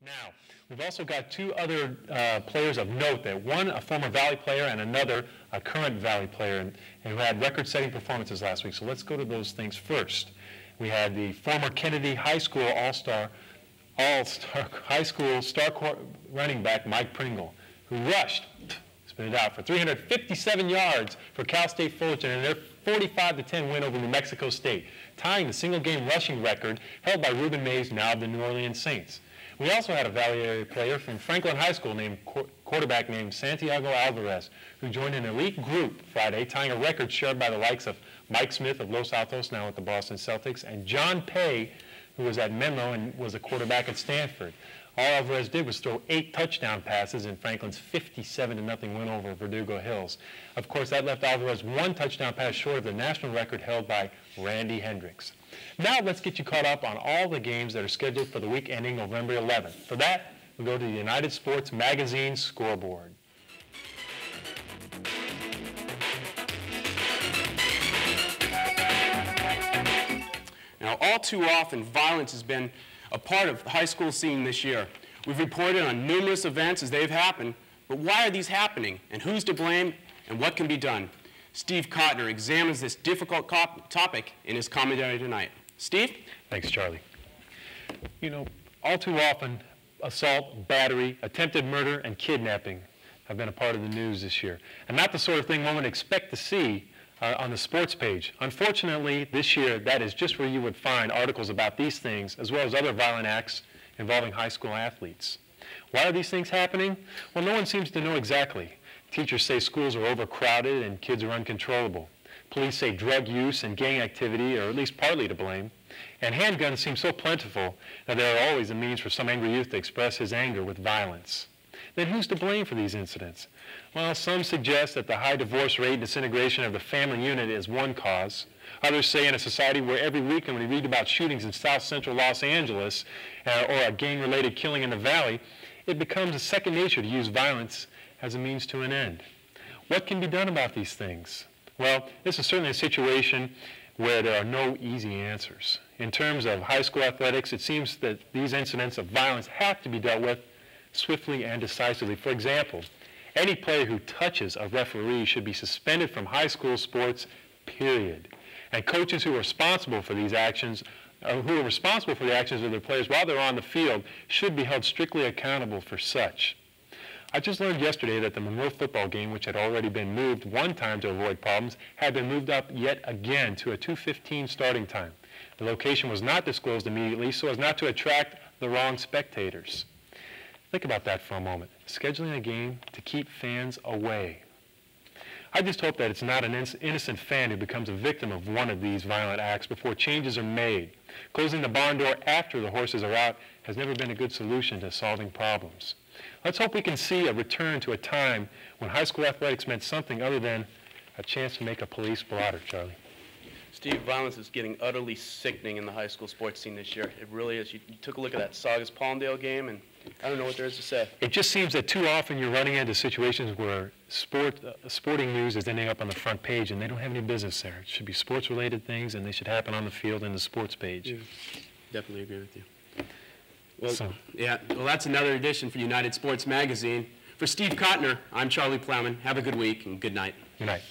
Now, we've also got two other players of note there. One, a former Valley player, and another, a current Valley player, and who had record-setting performances last week. So let's go to those things first. We had the former Kennedy High School All-Star High School star running back Mike Pringle, who rushed, spit it out, for 357 yards for Cal State Fullerton in their 45-10 win over New Mexico State, tying the single-game rushing record held by Reuben Mays, now of the New Orleans Saints. We also had a Valley area player from Franklin High School named quarterback named Santiago Alvarez, who joined an elite group Friday, tying a record shared by the likes of Mike Smith of Los Altos, now with the Boston Celtics, and John Pay, who was at Menlo and was a quarterback at Stanford. All Alvarez did was throw 8 touchdown passes in Franklin's 57-0 win over Verdugo Hills. Of course, that left Alvarez 1 touchdown pass short of the national record held by Randy Hendricks. Now let's get you caught up on all the games that are scheduled for the week ending November 11th. For that, we'll go to the United Sports Magazine scoreboard. Now, all too often, violence has been a part of the high school scene this year. We've reported on numerous events as they've happened, but why are these happening, and who's to blame, and what can be done? Steve Cotner examines this difficult topic in his commentary tonight. Steve? Thanks, Charlie. You know, all too often, assault, battery, attempted murder, and kidnapping have been a part of the news this year, and not the sort of thing one would expect to see on the sports page. Unfortunately, this year, that is just where you would find articles about these things, as well as other violent acts involving high school athletes. Why are these things happening? Well, no one seems to know exactly. Teachers say schools are overcrowded and kids are uncontrollable. Police say drug use and gang activity are at least partly to blame. And handguns seem so plentiful that there are always a means for some angry youth to express his anger with violence. Then who's to blame for these incidents? Well, some suggest that the high divorce rate and disintegration of the family unit is one cause. Others say in a society where every weekend we read about shootings in South Central Los Angeles or a gang-related killing in the Valley, it becomes a second nature to use violence as a means to an end. What can be done about these things? Well, this is certainly a situation where there are no easy answers. In terms of high school athletics, it seems that these incidents of violence have to be dealt with swiftly and decisively. For example, any player who touches a referee should be suspended from high school sports, period. And coaches who are responsible for these actions, who are responsible for the actions of their players while they're on the field, should be held strictly accountable for such. I just learned yesterday that the Monroe football game, which had already been moved one time to avoid problems, had been moved up yet again to a 2:15 starting time. The location was not disclosed immediately so as not to attract the wrong spectators. Think about that for a moment. Scheduling a game to keep fans away. I just hope that it's not an innocent fan who becomes a victim of one of these violent acts before changes are made. Closing the barn door after the horses are out has never been a good solution to solving problems. Let's hope we can see a return to a time when high school athletics meant something other than a chance to make a police blotter, Charlie. Steve, violence is getting utterly sickening in the high school sports scene this year. It really is. You took a look at that Saugus-Palmdale game, and I don't know what there is to say. It just seems that too often you're running into situations where sporting news is ending up on the front page, and they don't have any business there. It should be sports-related things, and they should happen on the field and the sports page. Yeah, definitely agree with you. Well, that's another edition for United Sports Magazine. For Steve Cotner, I'm Charlie Plowman. Have a good week, and good night. Good night.